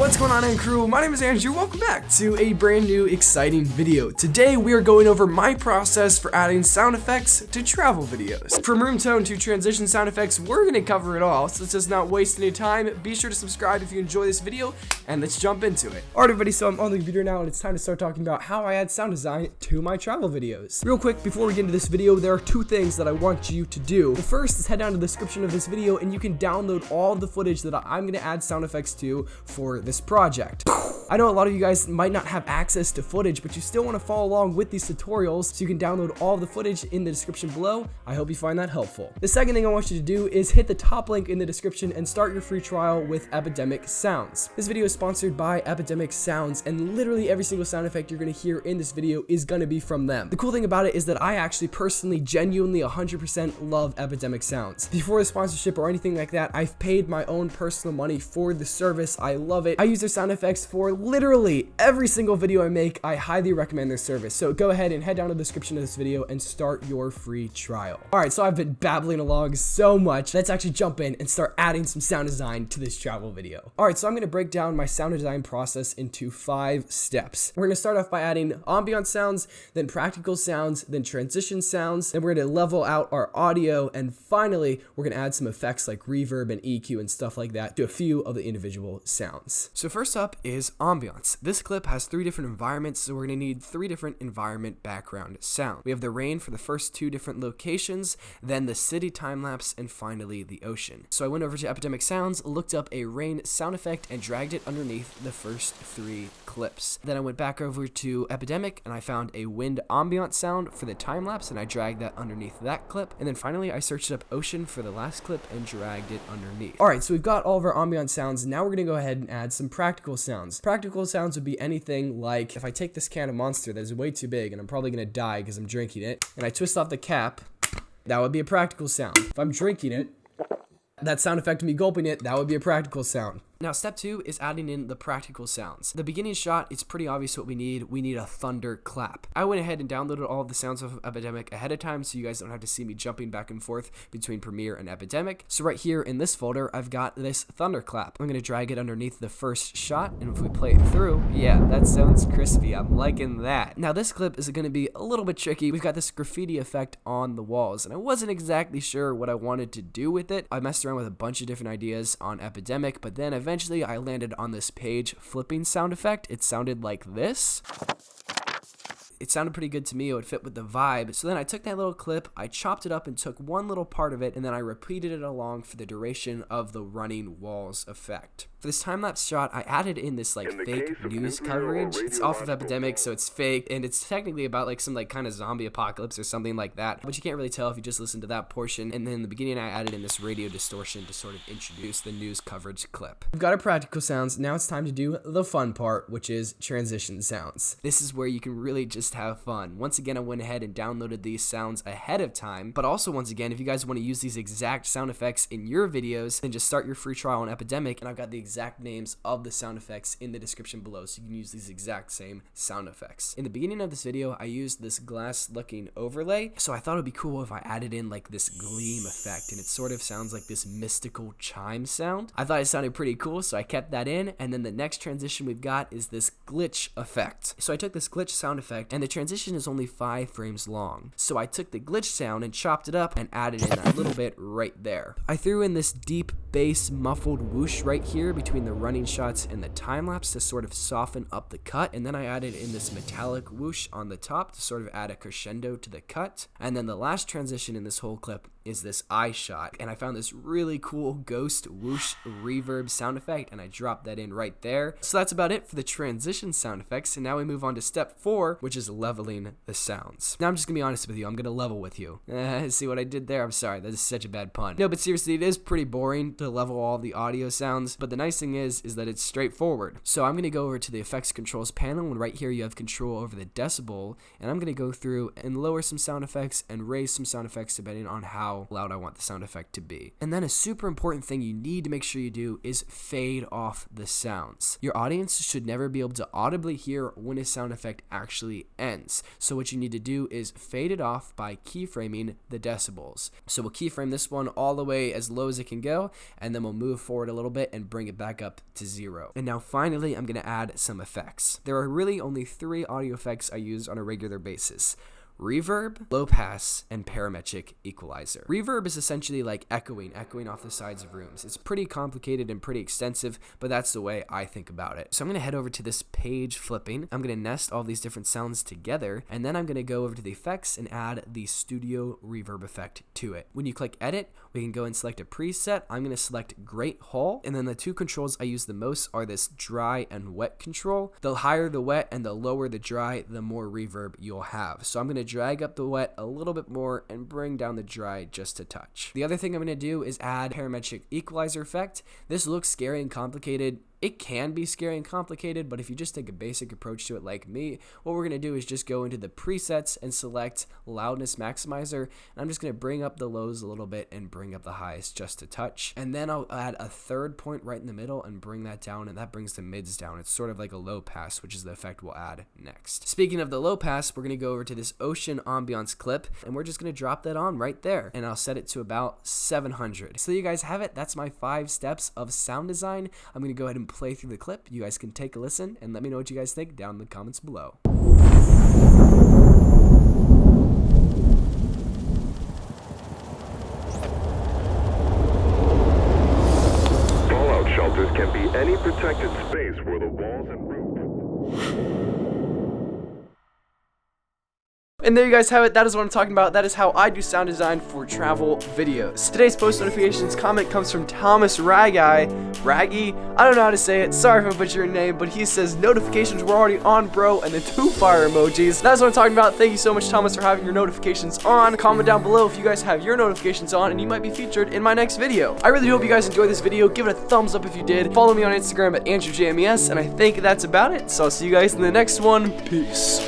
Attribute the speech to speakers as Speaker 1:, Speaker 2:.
Speaker 1: What's going on, crew? My name is Andrew. Welcome back to a brand new exciting video. Today we are going over my process for adding sound effects to travel videos. From room tone to transition sound effects, we're going to cover it all, so let's just not waste any time. Be sure to subscribe if you enjoy this video, and let's jump into it. Alright everybody, so I'm on the computer now and it's time to start talking about how I add sound design to my travel videos. Real quick, before we get into this video, there are two things that I want you to do. The first is head down to the description of this video and you can download all of the footage that I'm going to add sound effects to for this project. I know a lot of you guys might not have access to footage, but you still want to follow along with these tutorials, so you can download all of the footage in the description below. I hope you find that helpful. The second thing I want you to do is hit the top link in the description and start your free trial with Epidemic Sounds. This video is sponsored by Epidemic Sounds, and literally every single sound effect you're going to hear in this video is going to be from them. The cool thing about it is that I actually personally, genuinely 100% love Epidemic Sounds. Before the sponsorship or anything like that, I've paid my own personal money for the service. I love it. I use their sound effects for literally every single video I make. I highly recommend their service. So go ahead and head down to the description of this video and start your free trial. Alright, so I've been babbling along so much. Let's actually jump in and start adding some sound design to this travel video. Alright, so I'm going to break down my sound design process into 5 steps. We're going to start off by adding ambiance sounds, then practical sounds, then transition sounds, then we're going to level out our audio, and finally we're going to add some effects like reverb and EQ and stuff like that to a few of the individual sounds. So first up is ambiance. This clip has 3 different environments, so we're going to need 3 different environment background sound. We have the rain for the first 2 different locations, then the city time lapse, and finally the ocean. So I went over to Epidemic Sounds, looked up a rain sound effect, and dragged it underneath the first 3 clips. Then I went back over to Epidemic and I found a wind ambiance sound for the time lapse, and I dragged that underneath that clip. And then finally I searched up ocean for the last clip and dragged it underneath. Alright, so we've got all of our ambiance sounds. Now we're going to go ahead and add some practical sounds. Practical sounds would be anything like if I take this can of Monster that is way too big and I'm probably going to die because I'm drinking it, and I twist off the cap, that would be a practical sound. If I'm drinking it, that sound effect of me gulping it, that would be a practical sound. Now, step 2 is adding in the practical sounds. The beginning shot, it's pretty obvious what we need. We need a thunder clap. I went ahead and downloaded all of the sounds of Epidemic ahead of time, so you guys don't have to see me jumping back and forth between Premiere and Epidemic. So right here in this folder, I've got this thunder clap. I'm going to drag it underneath the first shot, and if we play it through, yeah, that sounds crispy. I'm liking that. Now, this clip is going to be a little bit tricky. We've got this graffiti effect on the walls, and I wasn't exactly sure what I wanted to do with it. I messed around with a bunch of different ideas on Epidemic, but then eventually I landed on this page flipping sound effect. It sounded like this. It sounded pretty good to me. It would fit with the vibe. So then I took that little clip, I chopped it up and took one little part of it, and then I repeated it along for the duration of the running walls effect. For this time-lapse shot, I added in this like fake news coverage. It's off of Epidemic, so it's fake, and it's technically about like some like kind of zombie apocalypse or something like that, but you can't really tell if you just listen to that portion. And then in the beginning, I added in this radio distortion to sort of introduce the news coverage clip. We've got our practical sounds. Now it's time to do the fun part, which is transition sounds. This is where you can really just have fun. Once again, I went ahead and downloaded these sounds ahead of time, but also once again, if you guys want to use these exact sound effects in your videos, then just start your free trial on Epidemic, and I've got the exact names of the sound effects in the description below, so you can use these exact same sound effects. In the beginning of this video, I used this glass looking overlay, so I thought it would be cool if I added in like this gleam effect, and it sort of sounds like this mystical chime sound. I thought it sounded pretty cool, so I kept that in. And then the next transition we've got is this glitch effect. So I took this glitch sound effect, and the transition is only 5 frames long. So I took the glitch sound and chopped it up and added in that little bit right there. I threw in this deep bass muffled whoosh right here between the running shots and the time lapse to sort of soften up the cut, and then I added in this metallic whoosh on the top to sort of add a crescendo to the cut. And then the last transition in this whole clip is this eye shot, and I found this really cool ghost whoosh reverb sound effect, and I dropped that in right there. So that's about it for the transition sound effects, and now we move on to step 4, which is leveling the sounds. Now I'm just gonna be honest with you, I'm gonna level with you. See what I did there? I'm sorry, that is such a bad pun. No, but seriously, it is pretty boring to level all the audio sounds, but the nice thing is that it's straightforward. So I'm gonna go over to the effects controls panel, and right here you have control over the decibel, and I'm gonna go through and lower some sound effects and raise some sound effects depending on how how loud I want the sound effect to be. And then a super important thing you need to make sure you do is fade off the sounds. Your audience should never be able to audibly hear when a sound effect actually ends. So what you need to do is fade it off by keyframing the decibels. So we'll keyframe this one all the way as low as it can go, and then we'll move forward a little bit and bring it back up to 0. And now finally, I'm going to add some effects. There are really only 3 audio effects I use on a regular basis: reverb, low pass, and parametric equalizer. Reverb is essentially like echoing off the sides of rooms. It's pretty complicated and pretty extensive, but that's the way I think about it. So I'm gonna head over to this page flipping. I'm gonna nest all these different sounds together, and then I'm gonna go over to the effects and add the studio reverb effect to it. When you click edit, we can go and select a preset. I'm gonna select Great Hall, and then the 2 controls I use the most are this dry and wet control. The higher the wet and the lower the dry, the more reverb you'll have. So I'm gonna drag up the wet a little bit more and bring down the dry just a touch. The other thing I'm going to do is add parametric equalizer effect. This looks scary and complicated. It can be scary and complicated, but if you just take a basic approach to it like me, what we're going to do is just go into the presets and select loudness maximizer, and I'm just going to bring up the lows a little bit and bring up the highs just a touch. And then I'll add a 3rd point right in the middle and bring that down, and that brings the mids down. It's sort of like a low pass, which is the effect we'll add next. Speaking of the low pass, we're going to go over to this ocean ambiance clip, and we're just going to drop that on right there, and I'll set it to about 700. So you guys have it. That's my 5 steps of sound design. I'm going to go ahead and play through the clip. You guys can take a listen and let me know what you guys think down in the comments below.
Speaker 2: Fallout shelters can be any protected space where the walls and roof.
Speaker 1: And there you guys have it. That is what I'm talking about. That is how I do sound design for travel videos. Today's post notifications comment comes from Thomas Raggy. I don't know how to say it. Sorry if I butchered your name, but he says notifications were already on, bro, and the 2 fire emojis. That's what I'm talking about. Thank you so much, Thomas, for having your notifications on. Comment down below if you guys have your notifications on, and you might be featured in my next video. I really hope you guys enjoyed this video. Give it a thumbs up if you did. Follow me on Instagram at AndrewJMES, and I think that's about it. So I'll see you guys in the next one. Peace.